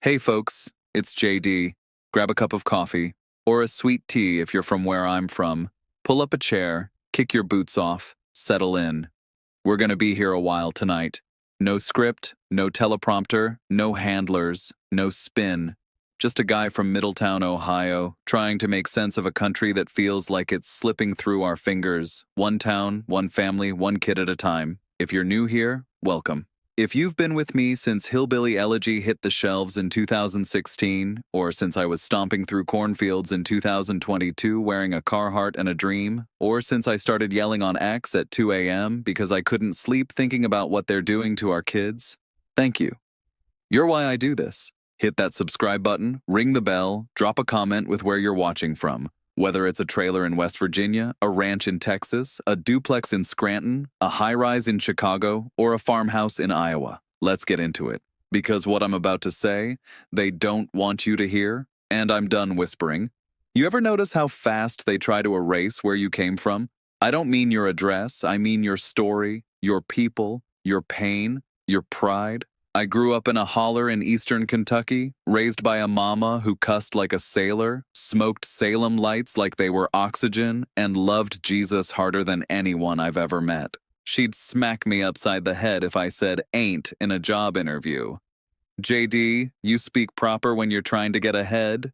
Hey folks, it's JD. Grab a cup of coffee, or a sweet tea if you're from where I'm from. Pull up a chair, kick your boots off, settle in. We're gonna be here a while tonight. No script, no teleprompter, no handlers, no spin. Just a guy from Middletown, Ohio, trying to make sense of a country that feels like it's slipping through our fingers. One town, one family, one kid at a time. If you're new here, welcome. If you've been with me since Hillbilly Elegy hit the shelves in 2016, or since I was stomping through cornfields in 2022 wearing a Carhartt and a dream, or since I started yelling on X at 2 a.m. because I couldn't sleep thinking about what they're doing to our kids, thank you. You're why I do this. Hit that subscribe button, ring the bell, drop a comment with where you're watching from. Whether it's a trailer in West Virginia, a ranch in Texas, a duplex in Scranton, a high-rise in Chicago, or a farmhouse in Iowa, let's get into it. Because what I'm about to say, they don't want you to hear, and I'm done whispering. You ever notice how fast they try to erase where you came from? I don't mean your address, I mean your story, your people, your pain, your pride. I grew up in a holler in eastern Kentucky, raised by a mama who cussed like a sailor, smoked Salem lights like they were oxygen, and loved Jesus harder than anyone I've ever met. She'd smack me upside the head if I said ain't in a job interview. JD, you speak proper when you're trying to get ahead.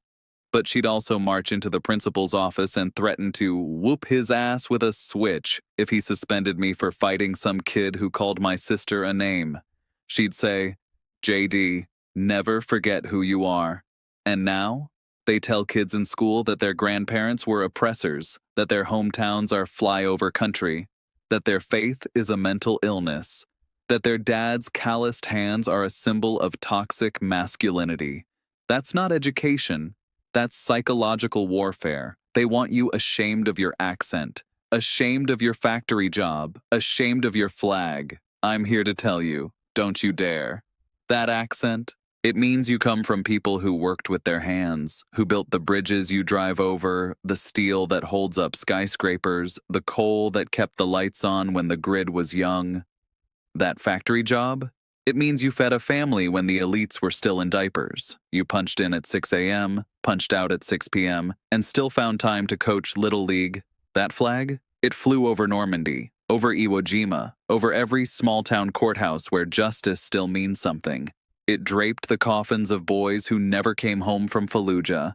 But she'd also march into the principal's office and threaten to whoop his ass with a switch if he suspended me for fighting some kid who called my sister a name. She'd say, JD, never forget who you are. And now, they tell kids in school that their grandparents were oppressors, that their hometowns are flyover country, that their faith is a mental illness, that their dad's calloused hands are a symbol of toxic masculinity. That's not education. That's psychological warfare. They want you ashamed of your accent, ashamed of your factory job, ashamed of your flag. I'm here to tell you. Don't you dare. That accent, it means you come from people who worked with their hands, who built the bridges you drive over, the steel that holds up skyscrapers, the coal that kept the lights on when the grid was young. That factory job, it means you fed a family when the elites were still in diapers. You punched in at 6 a.m., punched out at 6 p.m., and still found time to coach Little League. That flag, it flew over Normandy, over Iwo Jima, over every small-town courthouse where justice still means something. It draped the coffins of boys who never came home from Fallujah.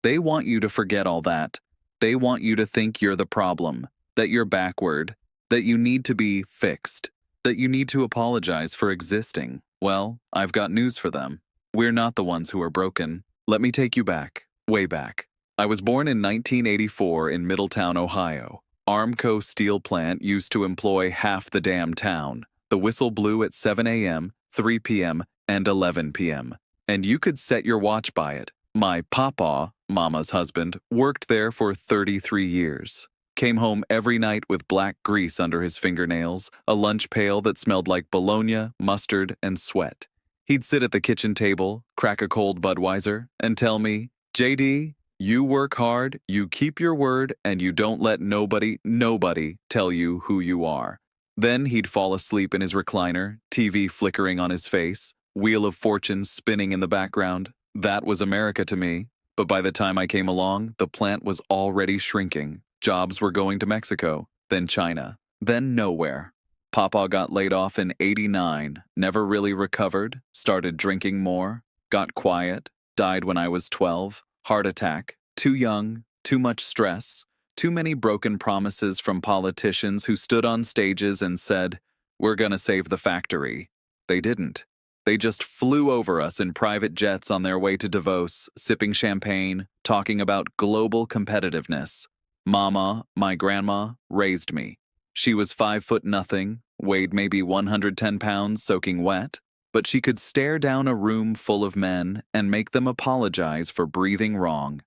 They want you to forget all that. They want you to think you're the problem, that you're backward, that you need to be fixed, that you need to apologize for existing. Well, I've got news for them. We're not the ones who are broken. Let me take you back, way back. I was born in 1984 in Middletown, Ohio. Armco steel plant used to employ half the damn town. The whistle blew at 7 a.m., 3 p.m., and 11 p.m. And you could set your watch by it. My papa, Mama's husband, worked there for 33 years. Came home every night with black grease under his fingernails, a lunch pail that smelled like bologna, mustard, and sweat. He'd sit at the kitchen table, crack a cold Budweiser, and tell me, JD, you work hard, you keep your word, and you don't let nobody tell you who you are. Then he'd fall asleep in his recliner, TV flickering on his face, Wheel of Fortune spinning in the background. That was America to me. But by the time I came along, the plant was already shrinking. Jobs were going to Mexico, then China, then nowhere. Papa got laid off in '89, never really recovered, started drinking more, got quiet, died when I was 12. Heart attack, too young, too much stress, too many broken promises from politicians who stood on stages and said, we're gonna save the factory. They didn't. They just flew over us in private jets on their way to Davos, sipping champagne, talking about global competitiveness. Mama, my grandma, raised me. She was 5'0", weighed maybe 110 pounds soaking wet. But she could stare down a room full of men and make them apologize for breathing wrong.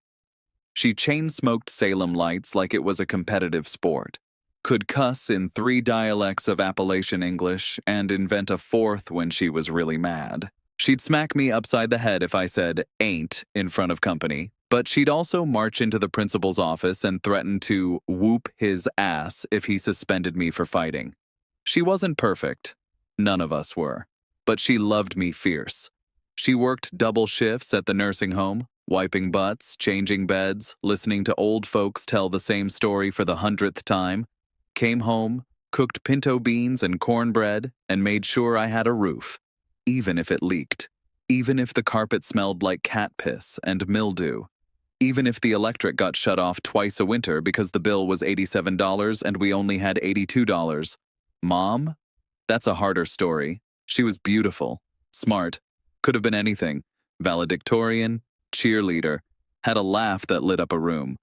She chain-smoked Salem lights like it was a competitive sport, could cuss in 3 dialects of Appalachian English and invent a 4th when she was really mad. She'd smack me upside the head if I said ain't in front of company, but she'd also march into the principal's office and threaten to whoop his ass if he suspended me for fighting. She wasn't perfect. None of us were. But she loved me fierce. She worked double shifts at the nursing home, wiping butts, changing beds, listening to old folks tell the same story for the 100th time, came home, cooked pinto beans and cornbread, and made sure I had a roof, even if it leaked, even if the carpet smelled like cat piss and mildew, even if the electric got shut off twice a winter because the bill was $87 and we only had $82. Mom? That's a harder story. She was beautiful, smart, could have been anything, valedictorian, cheerleader, had a laugh that lit up a room.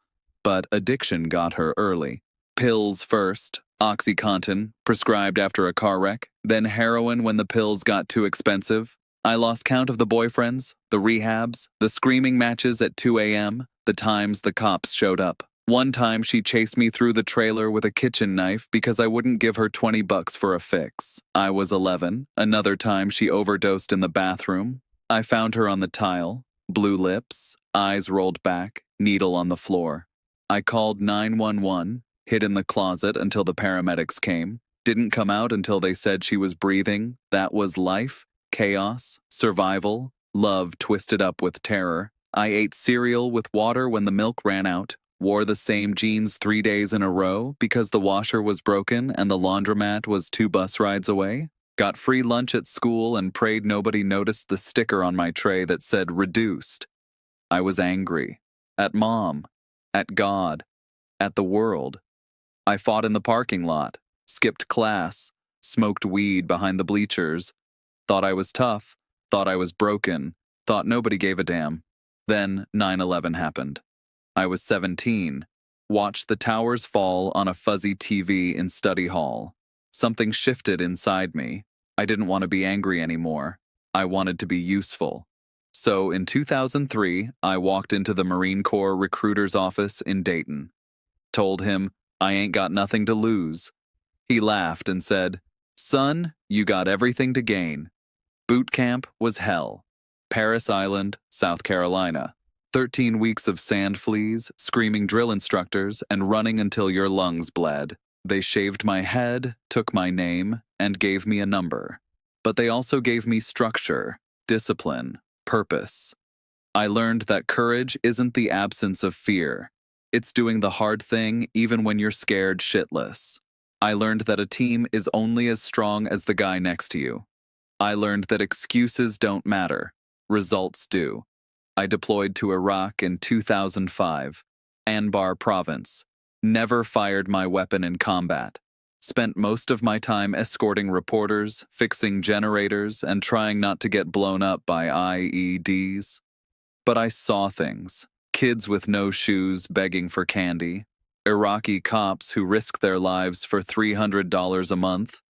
But addiction got her early. Pills first, OxyContin, prescribed after a car wreck, then heroin when the pills got too expensive. I lost count of the boyfriends, the rehabs, the screaming matches at 2 a.m., the times the cops showed up. One time she chased me through the trailer with a kitchen knife because I wouldn't give her $20 for a fix. I was 11. Another time she overdosed in the bathroom. I found her on the tile, blue lips, eyes rolled back, needle on the floor. I called 911, hid in the closet until the paramedics came, didn't come out until they said she was breathing. That was life, chaos, survival, love twisted up with terror. I ate cereal with water when the milk ran out, wore the same jeans 3 days in a row because the washer was broken and the laundromat was 2 bus rides away, got free lunch at school and prayed nobody noticed the sticker on my tray that said reduced. I was angry. At Mom. At God. At the world. I fought in the parking lot, skipped class, smoked weed behind the bleachers, thought I was tough, thought I was broken, thought nobody gave a damn. Then 9/11 happened. I was 17, watched the towers fall on a fuzzy TV in study hall. Something shifted inside me. I didn't want to be angry anymore. I wanted to be useful. So in 2003, I walked into the Marine Corps recruiter's office in Dayton. Told him, I ain't got nothing to lose. He laughed and said, son, you got everything to gain. Boot camp was hell. Paris Island, South Carolina. 13 weeks of sand fleas, screaming drill instructors, and running until your lungs bled. They shaved my head, took my name, and gave me a number. But they also gave me structure, discipline, purpose. I learned that courage isn't the absence of fear. It's doing the hard thing even when you're scared shitless. I learned that a team is only as strong as the guy next to you. I learned that excuses don't matter. Results do. I deployed to Iraq in 2005, Anbar province. Never fired my weapon in combat. Spent most of my time escorting reporters, fixing generators, and trying not to get blown up by IEDs. But I saw things. Kids with no shoes begging for candy. Iraqi cops who risk their lives for $300 a month.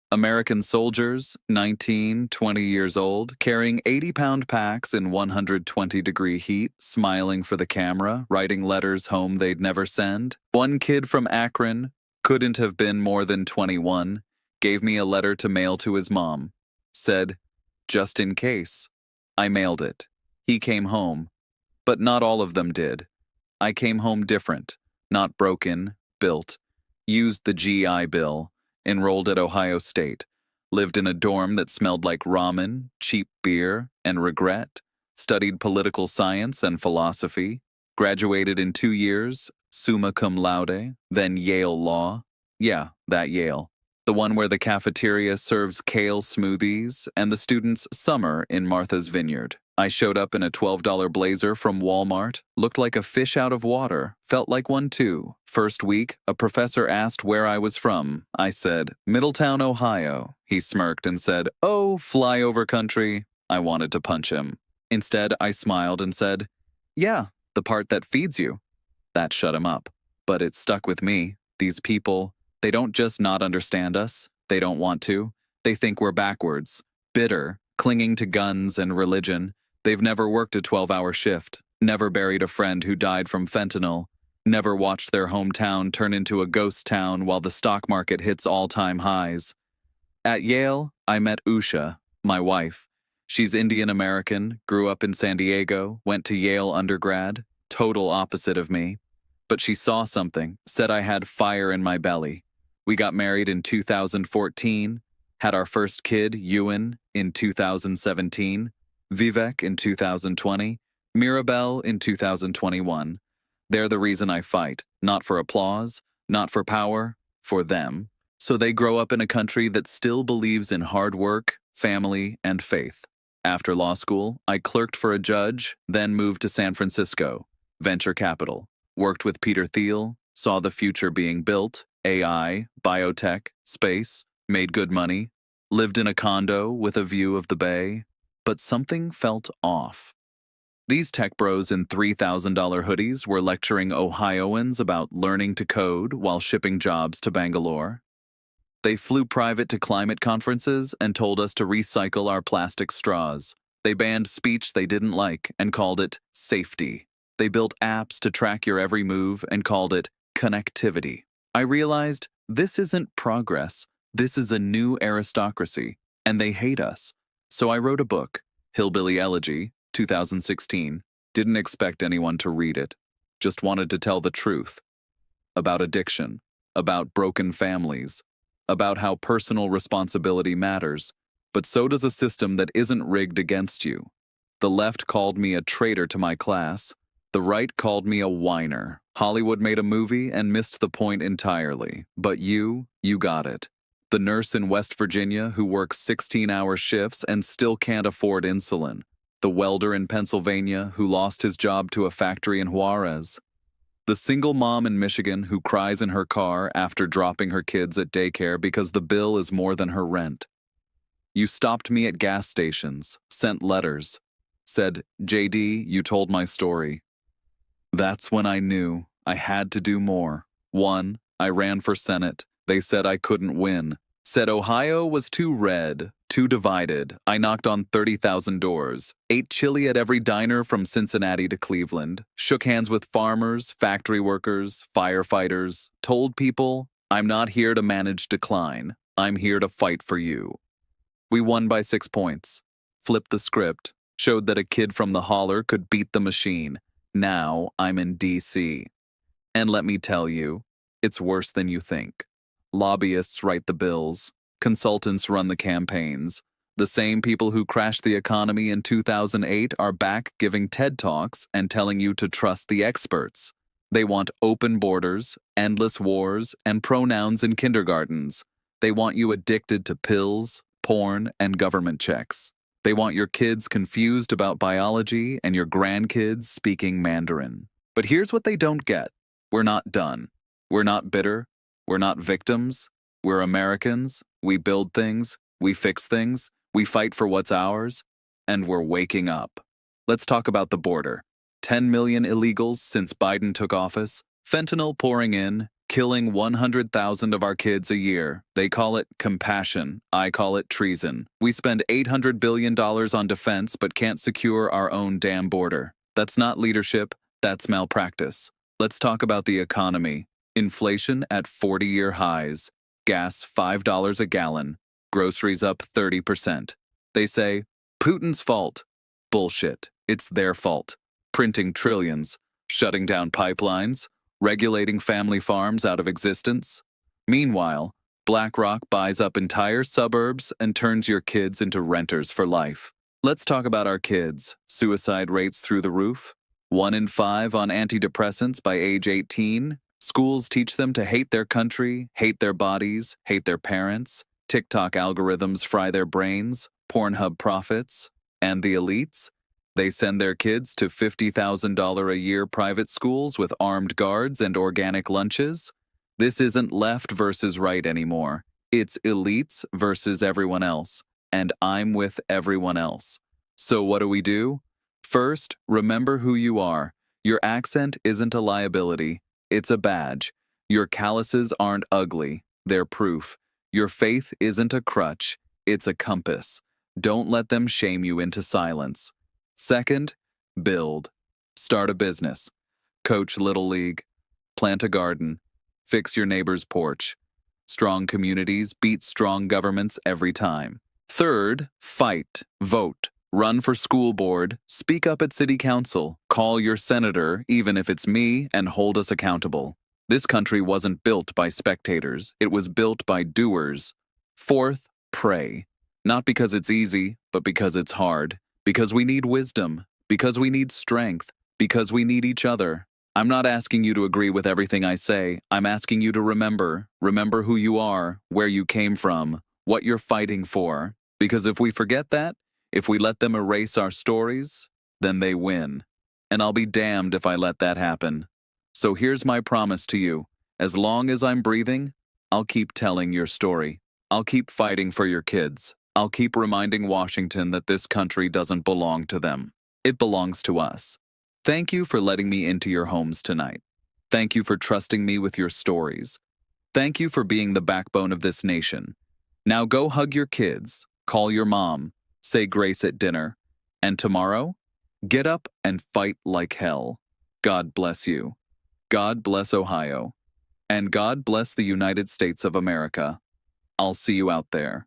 American soldiers, 19, 20 years old, carrying 80-pound packs in 120-degree heat, smiling for the camera, writing letters home they'd never send. One kid from Akron, couldn't have been more than 21, gave me a letter to mail to his mom. Said, just in case. I mailed it. He came home. But not all of them did. I came home different, not broken, built. Used the GI Bill. Enrolled at Ohio State, lived in a dorm that smelled like ramen, cheap beer, and regret, studied political science and philosophy, graduated in 2 years, summa cum laude, then Yale Law. Yeah, that Yale. The one where the cafeteria serves kale smoothies and the students summer in Martha's Vineyard. I showed up in a $12 blazer from Walmart, looked like a fish out of water, felt like one too. First week, a professor asked where I was from. I said, Middletown, Ohio. He smirked and said, oh, flyover country. I wanted to punch him. Instead, I smiled and said, yeah, the part that feeds you. That shut him up. But it stuck with me. These people, they don't just not understand us. They don't want to. They think we're backwards, bitter, clinging to guns and religion. They've never worked a 12-hour shift, never buried a friend who died from fentanyl, never watched their hometown turn into a ghost town while the stock market hits all-time highs. At Yale, I met Usha, my wife. She's Indian American, grew up in San Diego, went to Yale undergrad, total opposite of me. But she saw something, said I had fire in my belly. We got married in 2014, had our first kid, Ewan, in 2017. Vivek in 2020, Mirabelle in 2021. They're the reason I fight, not for applause, not for power, for them. So they grow up in a country that still believes in hard work, family, and faith. After law school, I clerked for a judge, then moved to San Francisco, venture capital, worked with Peter Thiel, saw the future being built, AI, biotech, space, made good money, lived in a condo with a view of the bay, but something felt off. These tech bros in $3,000 hoodies were lecturing Ohioans about learning to code while shipping jobs to Bangalore. They flew private to climate conferences and told us to recycle our plastic straws. They banned speech they didn't like and called it safety. They built apps to track your every move and called it connectivity. I realized this isn't progress, this is a new aristocracy, and they hate us. So I wrote a book, Hillbilly Elegy, 2016. Didn't expect anyone to read it. Just wanted to tell the truth. About addiction, about broken families, about how personal responsibility matters, but so does a system that isn't rigged against you. The left called me a traitor to my class. The right called me a whiner. Hollywood made a movie and missed the point entirely. But you got it. The nurse in West Virginia who works 16-hour shifts and still can't afford insulin. The welder in Pennsylvania who lost his job to a factory in Juarez. The single mom in Michigan who cries in her car after dropping her kids at daycare because the bill is more than her rent. You stopped me at gas stations, sent letters, said, "JD, you told my story." That's when I knew I had to do more. 1. I ran for Senate. They said I couldn't win. Said Ohio was too red, too divided. I knocked on 30,000 doors, ate chili at every diner from Cincinnati to Cleveland, shook hands with farmers, factory workers, firefighters, told people, I'm not here to manage decline. I'm here to fight for you. We won by 6 points. Flipped the script, showed that a kid from the holler could beat the machine. Now I'm in D.C. And let me tell you, it's worse than you think. Lobbyists write the bills. Consultants run the campaigns. The same people who crashed the economy in 2008 are back giving TED Talks and telling you to trust the experts. They want open borders, endless wars, and pronouns in kindergartens. They want you addicted to pills, porn, and government checks. They want your kids confused about biology and your grandkids speaking Mandarin. But here's what they don't get. We're not done. We're not bitter. We're not victims. We're Americans. We build things. We fix things. We fight for what's ours. And we're waking up. Let's talk about the border. 10 million illegals since Biden took office. Fentanyl pouring in, killing 100,000 of our kids a year. They call it compassion. I call it treason. We spend $800 billion on defense but can't secure our own damn border. That's not leadership. That's malpractice. Let's talk about the economy. Inflation at 40-year highs. Gas $5 a gallon. Groceries up 30%. They say, Putin's fault. Bullshit. It's their fault. Printing trillions. Shutting down pipelines. Regulating family farms out of existence. Meanwhile, BlackRock buys up entire suburbs and turns your kids into renters for life. Let's talk about our kids. Suicide rates through the roof. 1 in 5 on antidepressants by age 18. Schools teach them to hate their country, hate their bodies, hate their parents. TikTok algorithms fry their brains. Pornhub profits. And the elites? They send their kids to $50,000 a year private schools with armed guards and organic lunches. This isn't left versus right anymore. It's elites versus everyone else. And I'm with everyone else. So what do? First, remember who you are. Your accent isn't a liability. It's a badge. Your calluses aren't ugly. They're proof. Your faith isn't a crutch. It's a compass. Don't let them shame you into silence. Second, build. Start a business. Coach Little League. Plant a garden. Fix your neighbor's porch. Strong communities beat strong governments every time. Third, fight. Vote. Run for school board. Speak up at city council. Call your senator, even if it's me, and hold us accountable. This country wasn't built by spectators. It was built by doers. Fourth, pray. Not because it's easy, but because it's hard. Because we need wisdom, because we need strength, because we need each other. I'm not asking you to agree with everything I say. I'm asking you to remember who you are, where you came from, what you're fighting for. Because if we forget that, if we let them erase our stories, then they win. And I'll be damned if I let that happen. So here's my promise to you. As long as I'm breathing, I'll keep telling your story. I'll keep fighting for your kids. I'll keep reminding Washington that this country doesn't belong to them. It belongs to us. Thank you for letting me into your homes tonight. Thank you for trusting me with your stories. Thank you for being the backbone of this nation. Now go hug your kids, call your mom, say grace at dinner, and tomorrow, get up and fight like hell. God bless you. God bless Ohio. And God bless the United States of America. I'll see you out there.